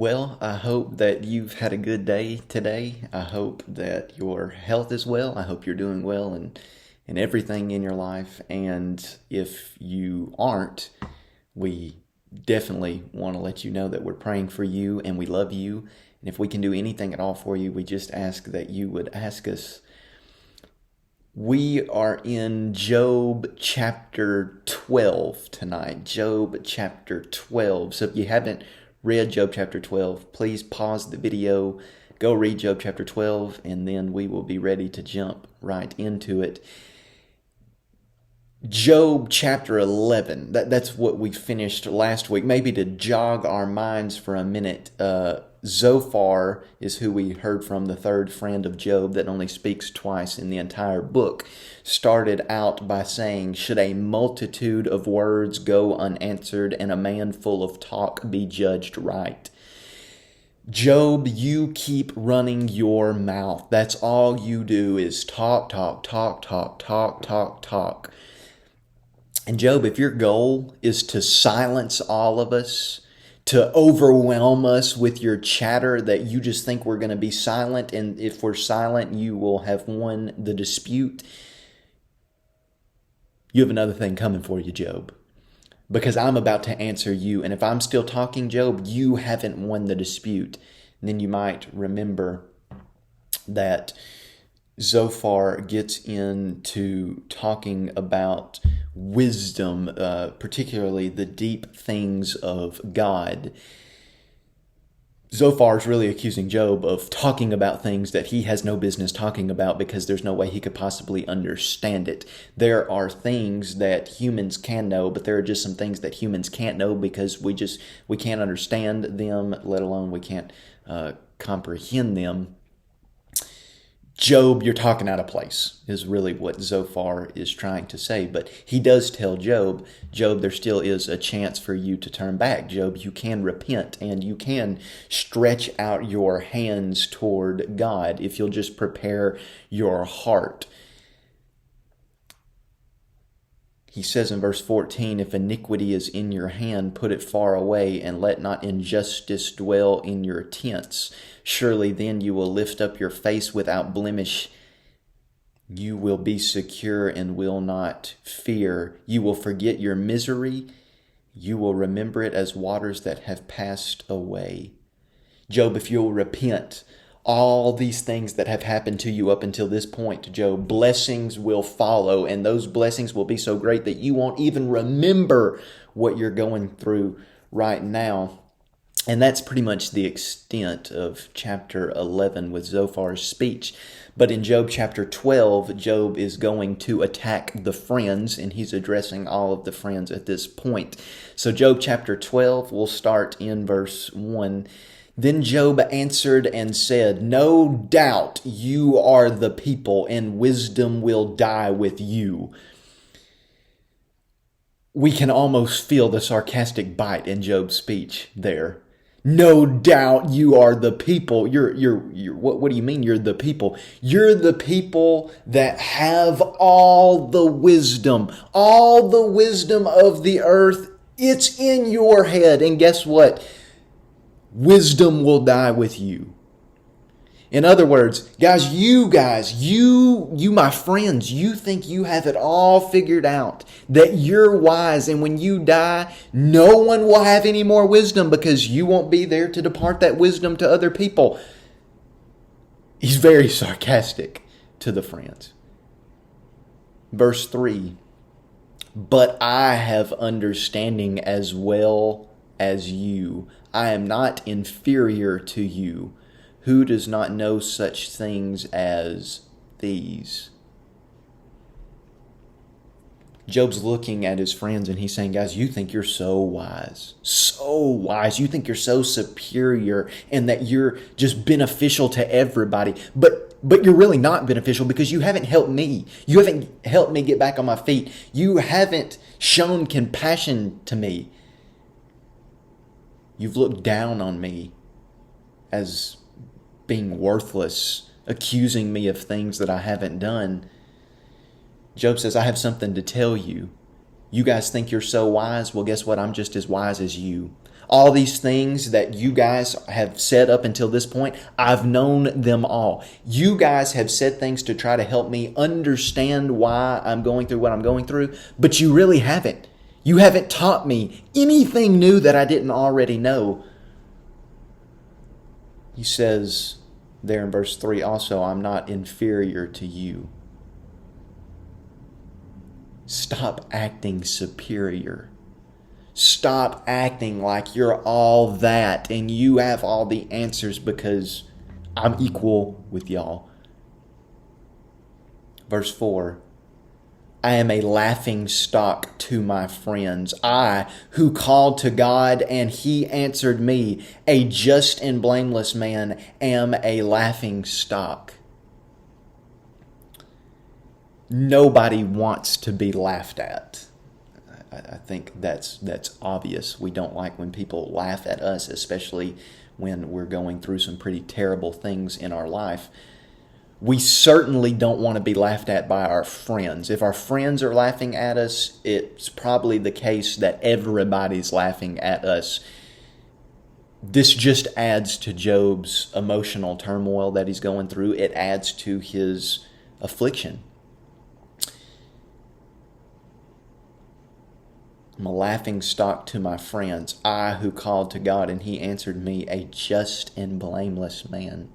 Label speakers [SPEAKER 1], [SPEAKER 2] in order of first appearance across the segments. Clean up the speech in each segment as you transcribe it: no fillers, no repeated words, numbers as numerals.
[SPEAKER 1] Well, I hope that you've had a good day today. I hope that your health is well. I hope you're doing well in everything in your life. And if you aren't, we definitely want to let you know that we're praying for you and we love you. And if we can do anything at all for you, we just ask that you would ask us. We are in Job chapter 12 tonight. Job chapter 12. So if you haven't read Job chapter 12, please pause the video, go read Job chapter 12, and then we will be ready to jump right into it. Job chapter 11, that's what we finished last week. Maybe to jog our minds for a minute, Zophar is who we heard from, the third friend of Job that only speaks twice in the entire book. Started out by saying, should a multitude of words go unanswered and a man full of talk be judged right? Job, you keep running your mouth. That's all you do is talk, talk, talk, talk, talk, talk, talk. And Job, if your goal is to silence all of us, to overwhelm us with your chatter, that you just think we're going to be silent, and if we're silent, you will have won the dispute, you have another thing coming for you, Job. Because I'm about to answer you, and if I'm still talking, Job, you haven't won the dispute. And then you might remember that Zophar gets into talking about wisdom, particularly the deep things of God. Zophar is really accusing Job of talking about things that he has no business talking about because there's no way he could possibly understand it. There are things that humans can know, but there are just some things that humans can't know because we can't understand them, let alone we can't comprehend them. Job, you're talking out of place, is really what Zophar is trying to say. But he does tell Job, there still is a chance for you to turn back. Job, you can repent and you can stretch out your hands toward God if you'll just prepare your heart. He says in verse 14, if iniquity is in your hand, put it far away, and let not injustice dwell in your tents. Surely then you will lift up your face without blemish. You will be secure and will not fear. You will forget your misery. You will remember it as waters that have passed away. Job, if you'll repent, all these things that have happened to you up until this point, Job, blessings will follow, and those blessings will be so great that you won't even remember what you're going through right now. And that's pretty much the extent of chapter 11 with Zophar's speech. But in Job chapter 12, Job is going to attack the friends, and he's addressing all of the friends at this point. So Job chapter 12, we'll start in verse 1. Then Job answered and said, no doubt you are the people, and wisdom will die with you. We can almost feel the sarcastic bite in Job's speech there. No doubt you are the people. What do you mean you're the people? You're the people that have all the wisdom of the earth. It's in your head. And guess what? Wisdom will die with you. In other words, you my friends, you think you have it all figured out, that you're wise, and when you die, no one will have any more wisdom because you won't be there to depart that wisdom to other people. He's very sarcastic to the friends. Verse 3, but I have understanding as well as you. I am not inferior to you. Who does not know such things as these? Job's looking at his friends and he's saying, guys, you think you're so wise. So wise. You think you're so superior and that you're just beneficial to everybody. But you're really not beneficial because you haven't helped me. You haven't helped me get back on my feet. You haven't shown compassion to me. You've looked down on me as being worthless, accusing me of things that I haven't done. Job says, I have something to tell you. You guys think you're so wise? Well, guess what? I'm just as wise as you. All these things that you guys have said up until this point, I've known them all. You guys have said things to try to help me understand why I'm going through what I'm going through, but you really haven't. You haven't taught me anything new that I didn't already know. He says there in verse 3 also, I'm not inferior to you. Stop acting superior. Stop acting like you're all that and you have all the answers because I'm equal with y'all. Verse 4, I am a laughing stock to my friends. I, who called to God and he answered me, a just and blameless man, am a laughing stock. Nobody wants to be laughed at. I think that's obvious. We don't like when people laugh at us, especially when we're going through some pretty terrible things in our life. We certainly don't want to be laughed at by our friends. If our friends are laughing at us, it's probably the case that everybody's laughing at us. This just adds to Job's emotional turmoil that he's going through. It adds to his affliction. I'm a laughing stock to my friends. I who called to God and he answered me, a just and blameless man.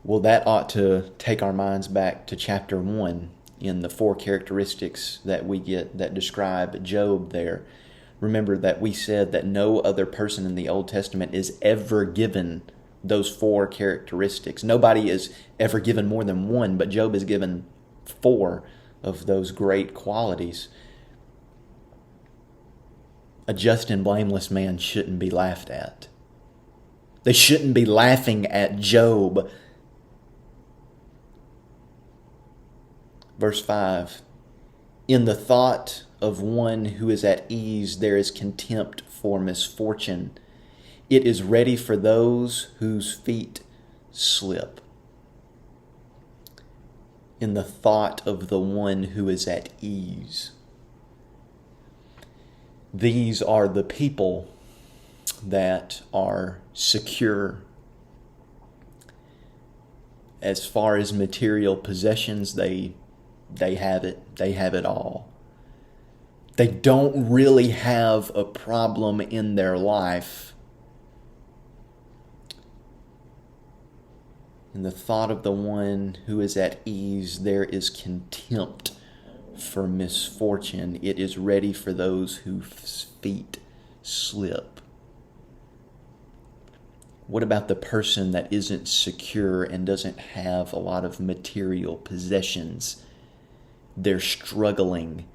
[SPEAKER 1] Well, that ought to take our minds back to chapter 1 in the 4 characteristics that we get that describe Job there. Remember that we said that no other person in the Old Testament is ever given those 4 characteristics. Nobody is ever given more than one, but Job is given 4 of those great qualities. A just and blameless man shouldn't be laughed at. They shouldn't be laughing at Job. Verse 5, in the thought of one who is at ease, there is contempt for misfortune. It is ready for those whose feet slip. In the thought of the one who is at ease. These are the people that are secure. As far as material possessions, they have it. They have it all. They don't really have a problem in their life. In the thought of the one who is at ease, there is contempt for misfortune. It is ready for those whose feet slip. What about the person that isn't secure and doesn't have a lot of material possessions? They're struggling.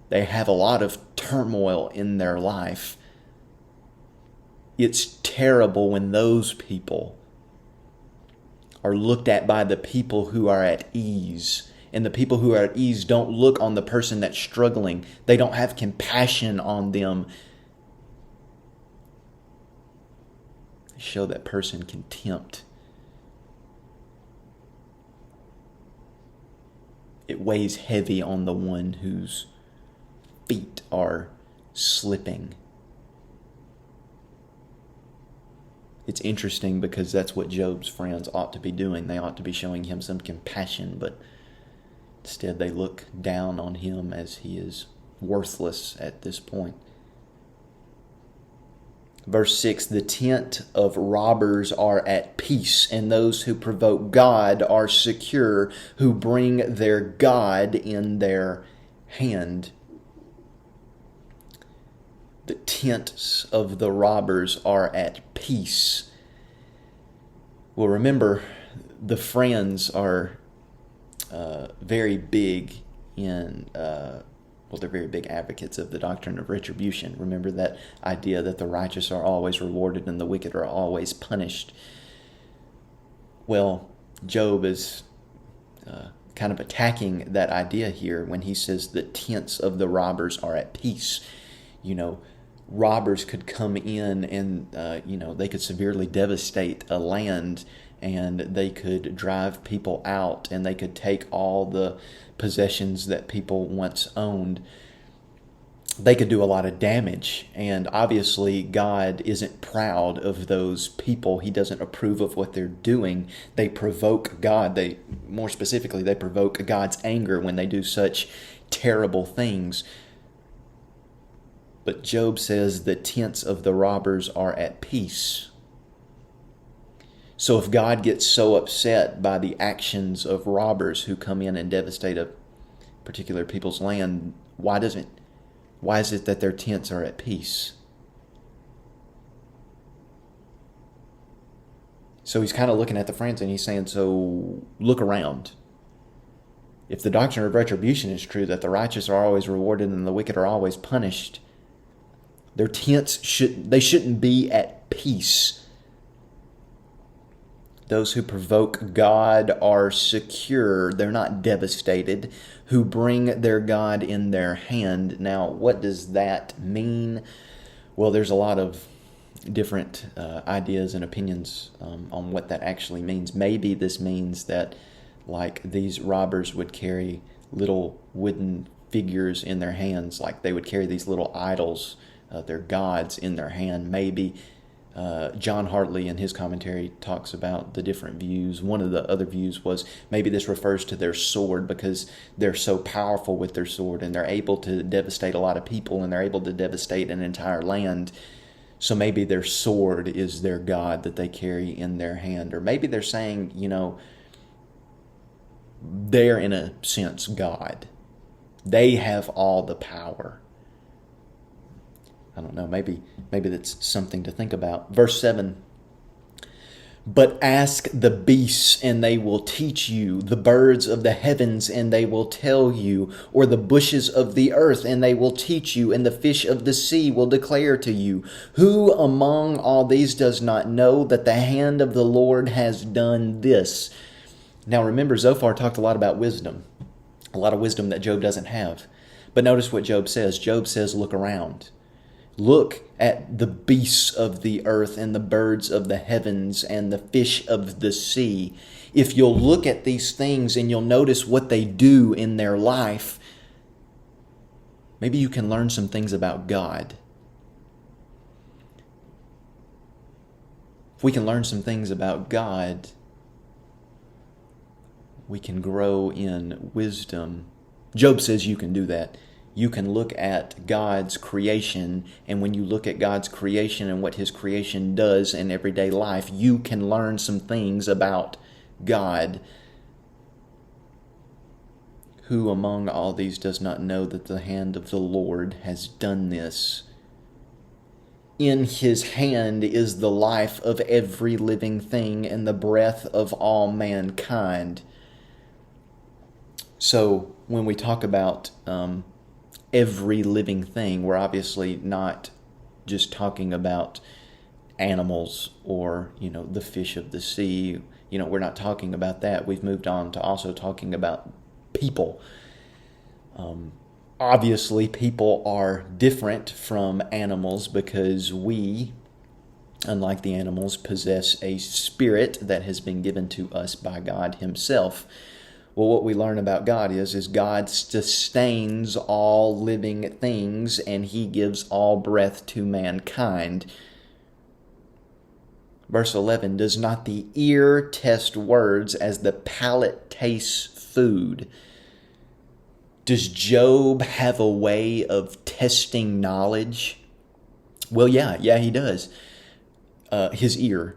[SPEAKER 1] They have a lot of turmoil in their life. It's terrible when those people are looked at by the people who are at ease. And the people who are at ease don't look on the person that's struggling. They don't have compassion on them. They show that person contempt. It weighs heavy on the one whose feet are slipping. It's interesting because that's what Job's friends ought to be doing. They ought to be showing him some compassion, but instead, they look down on him as he is worthless at this point. Verse 6, the tent of robbers are at peace, and those who provoke God are secure, who bring their God in their hand. The tents of the robbers are at peace. Well, remember, the friends are very big in, they're very big advocates of the doctrine of retribution. Remember that idea that the righteous are always rewarded and the wicked are always punished. Well, Job is kind of attacking that idea here when he says the tents of the robbers are at peace. You know, robbers could come in and, they could severely devastate a land, and they could drive people out, and they could take all the possessions that people once owned. they could do a lot of damage. And obviously God isn't proud of those people. He doesn't approve of what they're doing. They provoke God. More specifically, they provoke God's anger when they do such terrible things. But Job says the tents of the robbers are at peace. So if God gets so upset by the actions of robbers who come in and devastate a particular people's land, why is it that their tents are at peace? So he's kind of looking at the friends and he's saying, so look around. If the doctrine of retribution is true, that the righteous are always rewarded and the wicked are always punished, their tents shouldn't be at peace. Those who provoke God are secure. They're not devastated. Who bring their God in their hand. Now, what does that mean? Well, there's a lot of different ideas and opinions on what that actually means. Maybe this means that, like, these robbers would carry little wooden figures in their hands, like they would carry these little idols, their gods, in their hand. Maybe John Hartley in his commentary talks about the different views. One of the other views was maybe this refers to their sword, because they're so powerful with their sword and they're able to devastate a lot of people and they're able to devastate an entire land. So maybe their sword is their God that they carry in their hand. Or maybe they're saying, they're in a sense God. They have all the power. I don't know, maybe that's something to think about. Verse 7, but ask the beasts and they will teach you, the birds of the heavens and they will tell you, or the bushes of the earth and they will teach you, and the fish of the sea will declare to you. Who among all these does not know that the hand of the Lord has done this? Now remember, Zophar talked a lot about wisdom, a lot of wisdom that Job doesn't have. But notice what Job says. Job says, look around. Look at the beasts of the earth and the birds of the heavens and the fish of the sea. If you'll look at these things and you'll notice what they do in their life, maybe you can learn some things about God. If we can learn some things about God, we can grow in wisdom. Job says you can do that. You can look at God's creation, and when you look at God's creation and what His creation does in everyday life, you can learn some things about God. Who among all these does not know that the hand of the Lord has done this? In His hand is the life of every living thing and the breath of all mankind. So when we talk about every living thing, we're obviously not just talking about animals or, the fish of the sea. We're not talking about that. We've moved on to also talking about people. Obviously, people are different from animals because we, unlike the animals, possess a spirit that has been given to us by God Himself. Well, what we learn about God is God sustains all living things and He gives all breath to mankind. Verse 11, does not the ear test words as the palate tastes food? Does Job have a way of testing knowledge? Well, yeah, he does. His ear.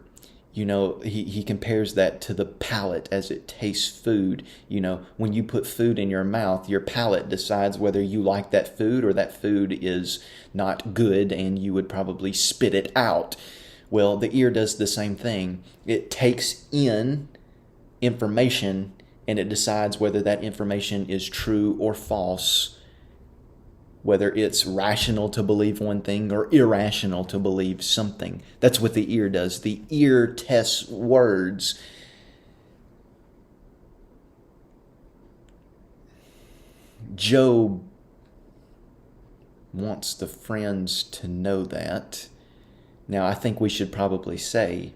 [SPEAKER 1] He compares that to the palate as it tastes food. When you put food in your mouth, your palate decides whether you like that food or that food is not good and you would probably spit it out. Well, the ear does the same thing. It takes in information and it decides whether that information is true or false, whether it's rational to believe one thing or irrational to believe something. That's what the ear does. The ear tests words. Job wants the friends to know that. Now, I think we should probably say,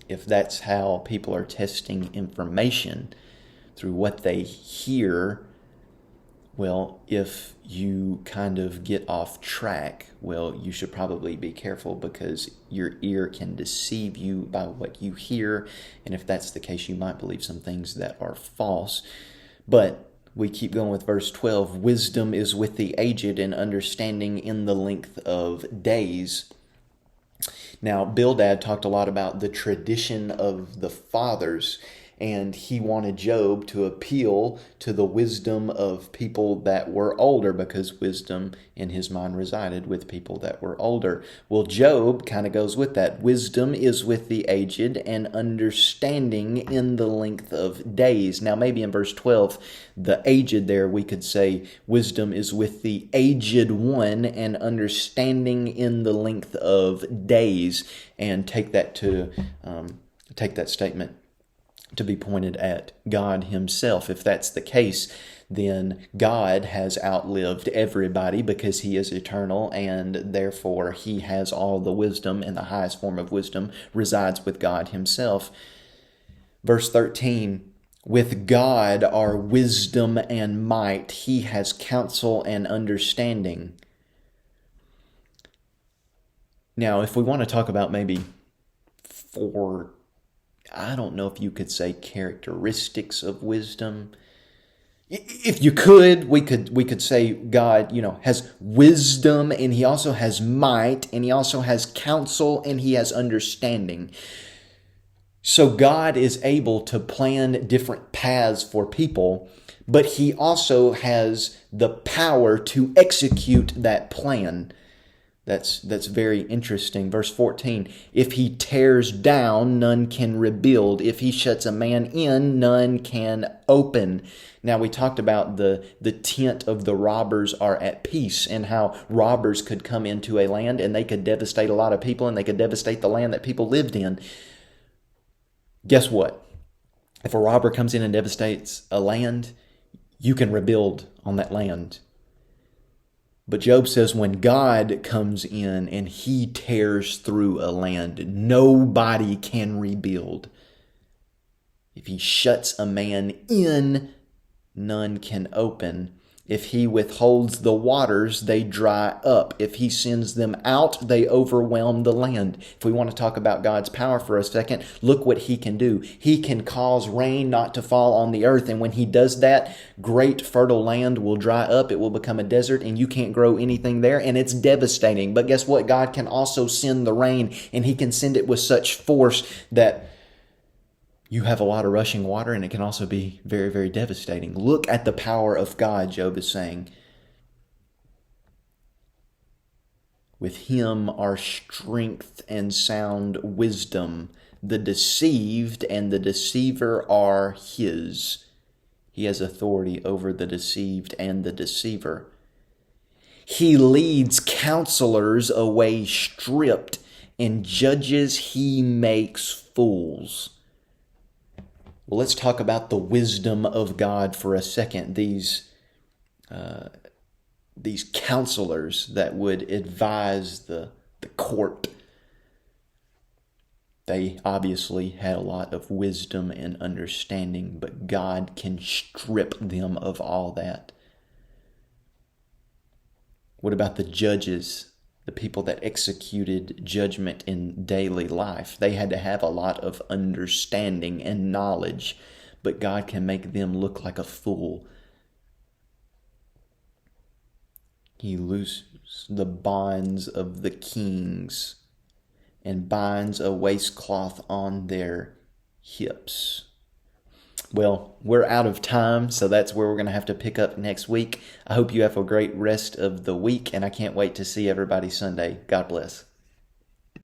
[SPEAKER 1] if that's how people are testing information through what they hear, Well, if you kind of get off track, well, you should probably be careful because your ear can deceive you by what you hear. And if that's the case, you might believe some things that are false. But we keep going with verse 12. Wisdom is with the aged and understanding in the length of days. Now, Bildad talked a lot about the tradition of the fathers, and he wanted Job to appeal to the wisdom of people that were older because wisdom in his mind resided with people that were older. Well, Job kind of goes with that. Wisdom is with the aged and understanding in the length of days. Now, maybe in verse 12, the aged there, we could say wisdom is with the aged one and understanding in the length of days, and take that statement to be pointed at God himself. If that's the case, then God has outlived everybody because he is eternal, and therefore he has all the wisdom, and the highest form of wisdom resides with God himself. Verse 13, with God are wisdom and might. He has counsel and understanding. Now, if we want to talk about maybe I don't know if you could say characteristics of wisdom. If you could, we could say God, has wisdom, and he also has might, and he also has counsel, and he has understanding. So God is able to plan different paths for people, but he also has the power to execute that plan. That's very interesting. Verse 14, if he tears down, none can rebuild. If he shuts a man in, none can open. Now, we talked about the tent of the robbers are at peace, and how robbers could come into a land and they could devastate a lot of people, and they could devastate the land that people lived in. Guess what? If a robber comes in and devastates a land, you can rebuild on that land. But Job says when God comes in and he tears through a land, nobody can rebuild. If he shuts a man in, none can open. If he withholds the waters, they dry up. If he sends them out, they overwhelm the land. If we want to talk about God's power for a second, look what he can do. He can cause rain not to fall on the earth. And when he does that, great fertile land will dry up. It will become a desert, and you can't grow anything there. And it's devastating. But guess what? God can also send the rain, and he can send it with such force that you have a lot of rushing water, and it can also be very, very devastating. Look at the power of God, Job is saying. With him are strength and sound wisdom. The deceived and the deceiver are his. He has authority over the deceived and the deceiver. He leads counselors away stripped, and judges he makes fools. Well, let's talk about the wisdom of God for a second. These counselors that would advise the court, they obviously had a lot of wisdom and understanding, but God can strip them of all that. What about the judges? The people that executed judgment in daily life? They had to have a lot of understanding and knowledge, but God can make them look like a fool. He looses the bonds of the kings and binds a waistcloth on their hips. Well, we're out of time, so that's where we're going to have to pick up next week. I hope you have a great rest of the week, and I can't wait to see everybody Sunday. God bless.